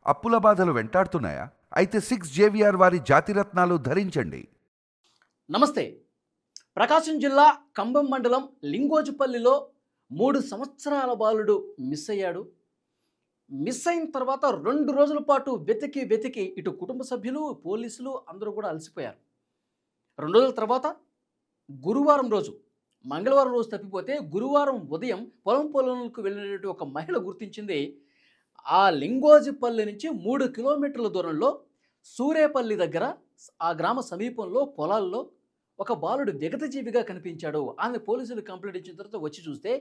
అప్పుల బాధలు వెంటాడుతున్నాయా? అయితే 6 JVR వారి జాతిరత్నాలు ధరించండి. నమస్తే. ప్రకాశం జిల్లా కంభం మండలం లింగోజిపల్లిలో 3 సంవత్సరాల బాలుడు మిస్ అయ్యాడు. మిస్ అయిన తర్వాత 2 రోజుల పాటు వెతికి ఇటు కుటుంబ సభ్యులు, పోలీసులు అందరూ కూడా అలసిపోయారు. 2 రోజుల తర్వాత గురువారం రోజు, మంగళవారం రోజు తప్పిపోతే గురువారం ఉదయం పొలం పనులకు వెళ్ళినటువంటి ఒక మహిళ గుర్తించింది. ఆ లింగోజిపల్లి నుంచి 3 కిలోమీటర్ల దూరంలో సూరేపల్లి దగ్గర ఆ గ్రామ సమీపంలో పొలాల్లో ఒక బాలుడు విగతజీవిగా కనిపించాడు. ఆమె పోలీసులు కంప్లైంట్ ఇచ్చిన తర్వాత వచ్చి చూస్తే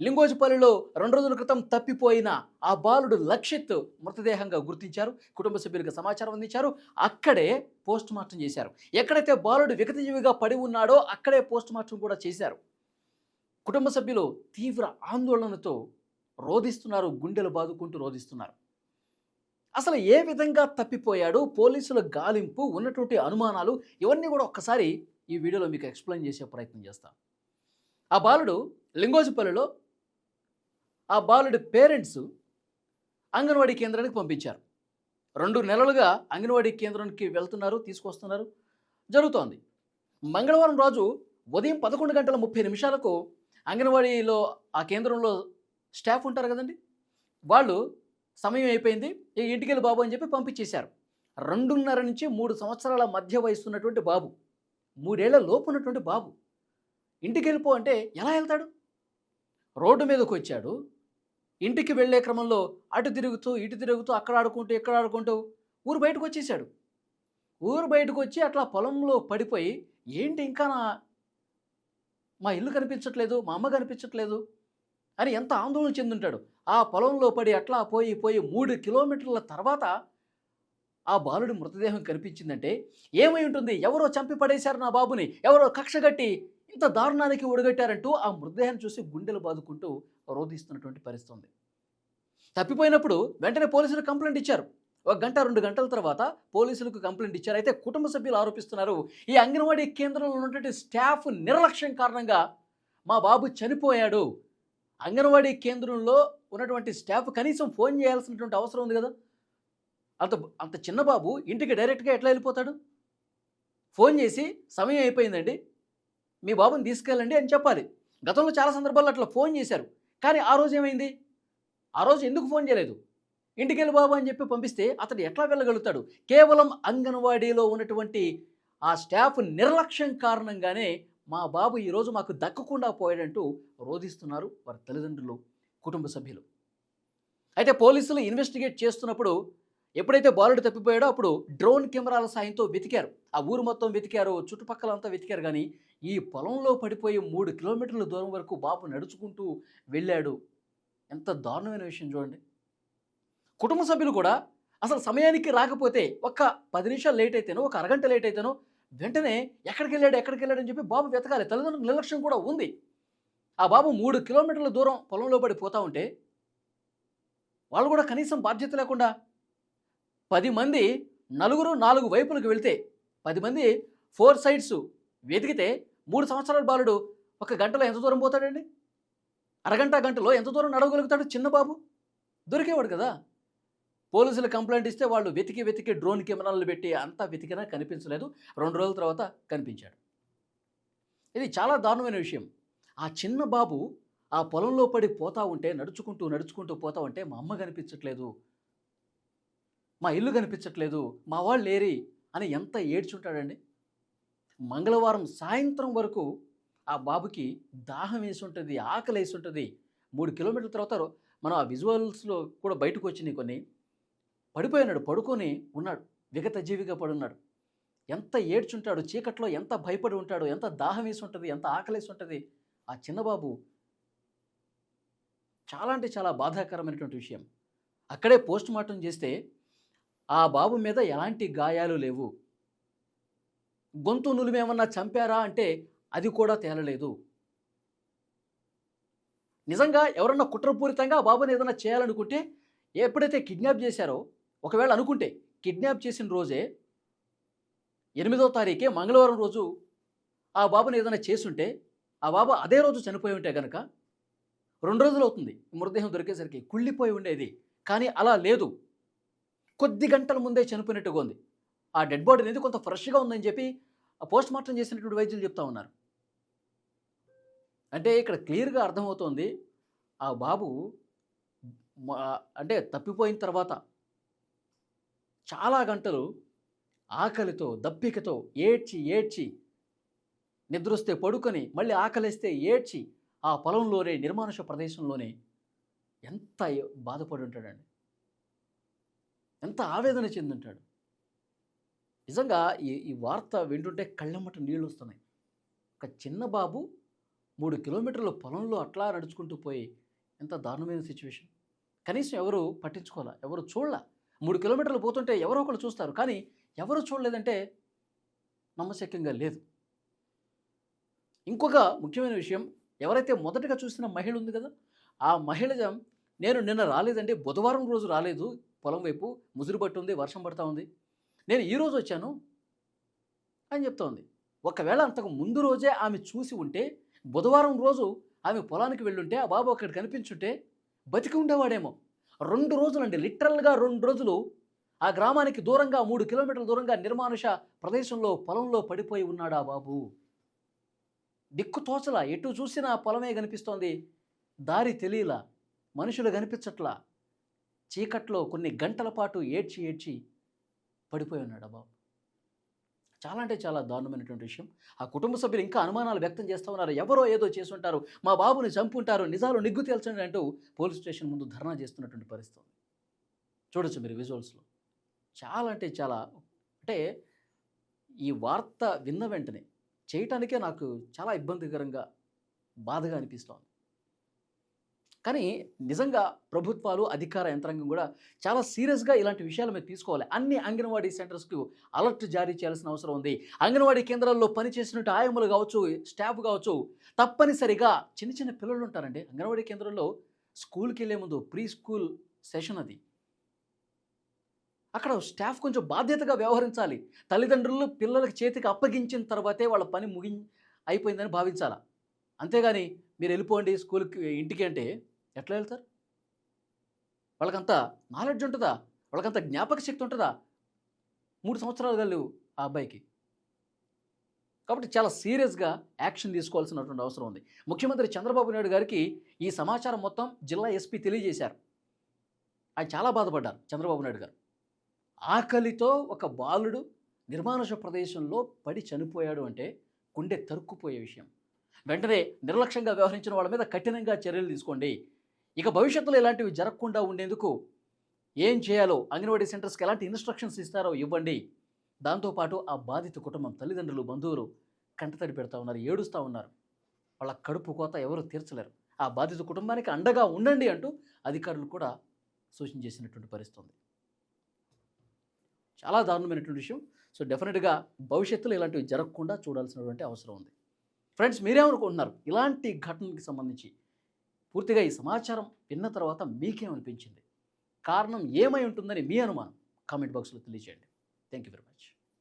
లింగోజిపల్లిలో 2 రోజుల క్రితం తప్పిపోయిన ఆ బాలుడు లక్షిత్ మృతదేహంగా గుర్తించారు. కుటుంబ సభ్యులకు సమాచారం అందించారు. అక్కడే పోస్ట్ మార్టం చేశారు. ఎక్కడైతే బాలుడు విగతజీవిగా పడి ఉన్నాడో అక్కడే పోస్ట్ మార్టం కూడా చేశారు. కుటుంబ సభ్యులు తీవ్ర ఆందోళనతో రోధిస్తున్నారు, గుండెలు బాదుకుంటూ రోధిస్తున్నారు. అసలు ఏ విధంగా తప్పిపోయాడు, పోలీసుల గాలింపు, ఉన్నటువంటి అనుమానాలు ఇవన్నీ కూడా ఒక్కసారి ఈ వీడియోలో మీకు ఎక్స్ప్లెయిన్ చేసే ప్రయత్నం చేస్తాను. ఆ బాలుడు లింగోజిపల్లిలో ఆ బాలుడి పేరెంట్స్ అంగన్వాడీ కేంద్రానికి పంపించారు. 2 నెలలుగా అంగన్వాడీ కేంద్రానికి వెళ్తున్నారు, తీసుకొస్తున్నారు, జరుగుతోంది. మంగళవారం రోజు ఉదయం 11:30 అంగన్వాడీలో ఆ కేంద్రంలో స్టాఫ్ ఉంటారు కదండి, వాళ్ళు సమయం అయిపోయింది, ఇంటికెళ్ళి బాబు అని చెప్పి పంపించేశారు. 2.5 నుంచి 3 సంవత్సరాల మధ్య వయసు ఉన్నటువంటి బాబు, 3 ఏళ్ల లోపు ఉన్నటువంటి బాబు ఇంటికి వెళ్ళిపో అంటే ఎలా వెళ్తాడు? రోడ్డు మీదకి వచ్చాడు. ఇంటికి వెళ్ళే క్రమంలో అటు తిరుగుతూ ఇటు తిరుగుతూ అక్కడ ఆడుకుంటూ ఇక్కడ ఆడుకుంటూ ఊరు బయటకు వచ్చేసాడు. ఊరు బయటకు వచ్చి అట్లా పొలంలో పడిపోయి, ఏంటి ఇంకా మా ఇల్లు కనిపించట్లేదు, మా అమ్మ కనిపించట్లేదు అని ఎంత ఆందోళన చెందుంటాడు. ఆ పొలంలో పడి అట్లా పోయి 3 కిలోమీటర్ల తర్వాత ఆ బాలుడి మృతదేహం కనిపించిందంటే ఏమై ఉంటుంది? ఎవరో చంపి పడేశారు నా బాబుని, ఎవరో కక్షగట్టి ఇంత దారుణానికి ఒడిగట్టారంటూ ఆ మృతదేహాన్ని చూసి గుండెలు బాదుకుంటూ రోధిస్తున్నటువంటి పరిస్థితి ఉంది. తప్పిపోయినప్పుడు వెంటనే పోలీసులు కంప్లైంట్ ఇచ్చారు. 1 గంట 2 గంటల తర్వాత పోలీసులకు కంప్లైంట్ ఇచ్చారు. అయితే కుటుంబ సభ్యులు ఆరోపిస్తున్నారు, ఈ అంగన్వాడీ కేంద్రంలో ఉన్నటువంటి స్టాఫ్ నిర్లక్ష్యం కారణంగా మా బాబు చనిపోయాడు. అంగన్వాడీ కేంద్రంలో ఉన్నటువంటి స్టాఫ్ కనీసం ఫోన్ చేయాల్సినటువంటి అవసరం ఉంది కదా. అంత అంత చిన్న బాబు ఇంటికి డైరెక్ట్గా ఎట్లా వెళ్ళిపోతాడు? ఫోన్ చేసి సమయం అయిపోయిందండి, మీ బాబుని తీసుకెళ్ళండి అని చెప్పాలి. గతంలో చాలా సందర్భాల్లో అట్లా ఫోన్ చేశారు. కానీ ఆ రోజు ఏమైంది? ఆ రోజు ఎందుకు ఫోన్ చేయలేదు? ఇంటికెళ్ళి బాబు అని చెప్పి పంపిస్తే అతడు ఎట్లా వెళ్ళగలుగుతాడు? కేవలం అంగన్వాడీలో ఉన్నటువంటి ఆ స్టాఫ్ నిర్లక్ష్యం కారణంగానే మా బాబు ఈరోజు మాకు దక్కకుండా పోయాడంటూ రోధిస్తున్నారు వారి తల్లిదండ్రులు, కుటుంబ సభ్యులు. అయితే పోలీసులు ఇన్వెస్టిగేట్ చేస్తున్నప్పుడు ఎప్పుడైతే బాలుడు తప్పిపోయాడో అప్పుడు డ్రోన్ కెమెరాల సాయంతో వెతికారు. ఆ ఊరు మొత్తం వెతికారు, చుట్టుపక్కలంతా వెతికారు. కానీ ఈ పొలంలో పడిపోయి 3 కిలోమీటర్ల దూరం వరకు బాబు నడుచుకుంటూ వెళ్ళాడు. ఎంత దారుణమైన విషయం చూడండి. కుటుంబ సభ్యులు కూడా అసలు సమయానికి రాకపోతే ఒక్క 10 నిమిషాలు లేట్ అయితేనో, ఒక అరగంట లేట్ అయితేనో వెంటనే ఎక్కడికి వెళ్ళాడు అని చెప్పి బాబు వెతకాలి. తల్లిదండ్రుల నిర్లక్ష్యం కూడా ఉంది. ఆ బాబు 3 కిలోమీటర్ల దూరం పొలంలో పడిపోతూ ఉంటే వాళ్ళు కూడా కనీసం బాధ్యత లేకుండా 10 మంది, నలుగురు 4 వైపులకు వెళ్తే 10 మంది 4 సైడ్స్ వెతికితే 3 సంవత్సరాల బాలుడు ఒక గంటలో ఎంత దూరం పోతాడండి? అరగంట గంటలో ఎంత దూరం నడవగలుగుతాడు చిన్న బాబు? దొరికేవాడు కదా. పోలీసులు కంప్లైంట్ ఇస్తే వాళ్ళు వెతికి డ్రోన్ కెమెరాలు పెట్టి అంతా వెతికినా కనిపించలేదు. 2 రోజుల తర్వాత కనిపించాడు. ఇది చాలా దారుణమైన విషయం. ఆ చిన్న బాబు ఆ పొలంలో పడి పోతా ఉంటే నడుచుకుంటూ పోతా ఉంటే మా అమ్మ కనిపించట్లేదు, మా ఇల్లు కనిపించట్లేదు, మా వాళ్ళు లేరి అని ఎంత ఏడ్చుంటాడండి. మంగళవారం సాయంత్రం వరకు ఆ బాబుకి దాహం వేసి ఉంటుంది, ఆకలి వేసి ఉంటుంది. 3 కిలోమీటర్ల తర్వాత మనం ఆ విజువల్స్లో కూడా బయటకు వచ్చినాయి కొన్ని. పడిపోయినాడు, పడుకొని ఉన్నాడు, విగత జీవిగా పడున్నాడు. ఎంత ఏడ్చుంటాడు, చీకట్లో ఎంత భయపడి ఉంటాడు, ఎంత దాహం వేసి ఉంటుంది, ఎంత ఆకలేసి ఉంటుంది ఆ చిన్నబాబు. చాలా అంటే చాలా బాధాకరమైనటువంటి విషయం. అక్కడే పోస్ట్ మార్టం చేస్తే ఆ బాబు మీద ఎలాంటి గాయాలు లేవు. గొంతు నులిమేమన్నా చంపారా అంటే అది కూడా తేలలేదు. నిజంగా ఎవరన్నా కుట్రపూరితంగా ఆ బాబుని ఏదైనా చేయాలనుకుంటే, ఎప్పుడైతే కిడ్నాప్ చేశారో, ఒకవేళ అనుకుంటే కిడ్నాప్ చేసిన రోజే 8వ తారీఖే మంగళవారం రోజు ఆ బాబుని ఏదైనా చేసుంటే, ఆ బాబు అదే రోజు చనిపోయి ఉంటే కనుక 2 రోజులు అవుతుంది మృతదేహం దొరికేసరికి, కుళ్ళిపోయి ఉండేది. కానీ అలా లేదు. కొద్ది గంటల ముందే చనిపోయినట్టుగా ఉంది. ఆ డెడ్ బాడీ అనేది కొంత ఫ్రెష్‌గా ఉందని చెప్పి ఆ పోస్ట్ మార్టం చేసినటువంటి వైద్యులు చెప్తా ఉన్నారు. అంటే ఇక్కడ క్లియర్‌గా అర్థమవుతోంది. ఆ బాబు మ అంటే తప్పిపోయిన తర్వాత చాలా గంటలు ఆకలితో, దప్పికతో ఏడ్చి, ఏడ్చి నిద్రొస్తే పడుకొని, మళ్ళీ ఆకలేస్తే ఏడ్చి, ఆ పొలంలోనే నిర్మానుష్య ప్రదేశంలోనే ఎంత బాధపడి ఉంటాడండి. ఎంత ఆవేదన చెందుంటాడు. నిజంగా ఈ ఈ వార్త వింటుంటే కళ్ళెమ్మట నీళ్ళొస్తున్నాయి. ఒక చిన్న బాబు 3 కిలోమీటర్ల పొలంలో అట్లా నడుచుకుంటూ పోయి ఎంత దారుణమైన సిట్యుయేషన్. కనీసం ఎవరు పట్టించుకోలా. ఎవరు చూడలా. 3 కిలోమీటర్లు పోతుంటే ఎవరో ఒకళ్ళు చూస్తారు. కానీ ఎవరు చూడలేదంటే నమ్మశక్యంగా లేదు. ఇంకొక ముఖ్యమైన విషయం, ఎవరైతే మొదటగా చూసిన మహిళ ఉంది కదా! ఆ మహిళ నేను నిన్న రాలేదండి. బుధవారం రోజు రాలేదు. పొలం వైపు ముసురు పట్టుంది. వర్షం పడతా ఉంది. నేను ఈరోజు వచ్చాను అని చెప్తోంది. ఒకవేళ అంతకు ముందు రోజే ఆమె చూసి ఉంటే, బుధవారం రోజు ఆమె పొలానికి వెళ్ళుంటే, ఆ బాబు అక్కడ కనిపించుంటే బతికి ఉండేవాడేమో. 2 రోజులండి. లిటరల్‌గా 2 రోజులు ఆ గ్రామానికి దూరంగా 3 కిలోమీటర్ల దూరంగా నిర్మానుష ప్రదేశంలో పొలంలో పడిపోయి ఉన్నాడు ఆ బాబు. దిక్కు తోచలా. ఎటు చూసినా పొలమే కనిపిస్తోంది. దారి తెలీలా. మనుషులు కనిపించట్లా. చీకట్లో కొన్ని గంటల పాటు ఏడ్చి, ఏడ్చి పడిపోయి ఉన్నాడు ఆ బాబు. చాలా అంటే చాలా దారుణమైనటువంటి విషయం. ఆ కుటుంబ సభ్యులు ఇంకా అనుమానాలు వ్యక్తం చేస్తూ ఉన్నారు. ఎవరో ఏదో చేసుంటారు. మా బాబుని చంపుంటారు. నిజాలు నిగ్గు తేల్చండి అంటూ పోలీస్ స్టేషన్ ముందు ధర్నా చేస్తున్నటువంటి పరిస్థితి ఉంది. చూడొచ్చు మీరు విజువల్స్‌లో. చాలా అంటే చాలా అంటే ఈ వార్త విన్న వెంటనే చేయటానికే నాకు చాలా ఇబ్బందికరంగా, బాధగా అనిపిస్తోంది. కానీ నిజంగా ప్రభుత్వాలు, అధికార యంత్రాంగం కూడా చాలా సీరియస్‌గా ఇలాంటి విషయాల మీద తీసుకోవాలి. అన్ని అంగన్వాడీ సెంటర్స్‌కు అలర్ట్ జారీ చేయాల్సిన అవసరం ఉంది. అంగన్వాడీ కేంద్రాల్లో పనిచేసినట్టు ఆయమ్మలు కావచ్చు, స్టాఫ్ కావచ్చు, తప్పనిసరిగా చిన్న చిన్న పిల్లలు ఉంటారండి. అంగన్వాడీ కేంద్రంలో స్కూల్‌కెళ్ళే ముందు ప్రీ స్కూల్ సెషన్ అది. అక్కడ స్టాఫ్ కొంచెం బాధ్యతగా వ్యవహరించాలి. తల్లిదండ్రులు పిల్లలకి చేతికి అప్పగించిన తర్వాతే వాళ్ళ పని అయిపోయిందని భావించాలా. అంతేగాని మీరెళ్ళిపోండి స్కూల్‌కి ఇంటికి అంటే ఎట్లా వెళ్తారు? వాళ్ళకంత నాలెడ్జ్ ఉంటదా? వాళ్ళకంత జ్ఞాపక శక్తి ఉంటదా? 3 సంవత్సరాలు లేవు ఆ అబ్బాయికి. కాబట్టి చాలా సీరియస్‌గా యాక్షన్ తీసుకోవాల్సినటువంటి అవసరం ఉంది. ముఖ్యమంత్రి చంద్రబాబు నాయుడు గారికి ఈ సమాచారం మొత్తం జిల్లా ఎస్పీ తెలియజేశారు. ఆయన చాలా బాధపడ్డారు చంద్రబాబు నాయుడు గారు. ఆకలితో ఒక బాలుడు నిర్మానుష ప్రదేశంలో పడి చనిపోయాడు అంటే గుండె తరుక్కుపోయే విషయం. వెంటనే నిర్లక్ష్యంగా వ్యవహరించిన వాళ్ళ మీద కఠినంగా చర్యలు తీసుకోండి. ఇక భవిష్యత్తులో ఇలాంటివి జరగకుండా ఉండేందుకు ఏం చేయాలో అంగన్వాడీ సెంటర్స్‌కి ఎలాంటి ఇన్‌స్ట్రక్షన్స్ ఇస్తారో ఇవ్వండి. దాంతోపాటు ఆ బాధిత కుటుంబం తల్లిదండ్రులు, బంధువులు కంటతడి పెడతా ఉన్నారు, ఏడుస్తూ ఉన్నారు. వాళ్ళ కడుపు కోత ఎవరు తీర్చలేరు. ఆ బాధిత కుటుంబానికి అండగా ఉండండి అంటూ అధికారులు కూడా సూచన చేసినటువంటి పరిస్థితి ఉంది. చాలా దారుణమైనటువంటి విషయం. సో డెఫినెట్‌గా భవిష్యత్తులో ఇలాంటివి జరగకుండా చూడాల్సినటువంటి అవసరం ఉంది. ఫ్రెండ్స్ మీరేమనుకుంటున్నారు? ఇలాంటి ఘటనకి సంబంధించి పూర్తిగా ఈ సమాచారం విన్న తర్వాత మీకేమనిపించింది? కారణం ఏమై ఉంటుందని మీ అనుమానం? కామెంట్ బాక్స్‌లో తెలియజేయండి. Thank you very much.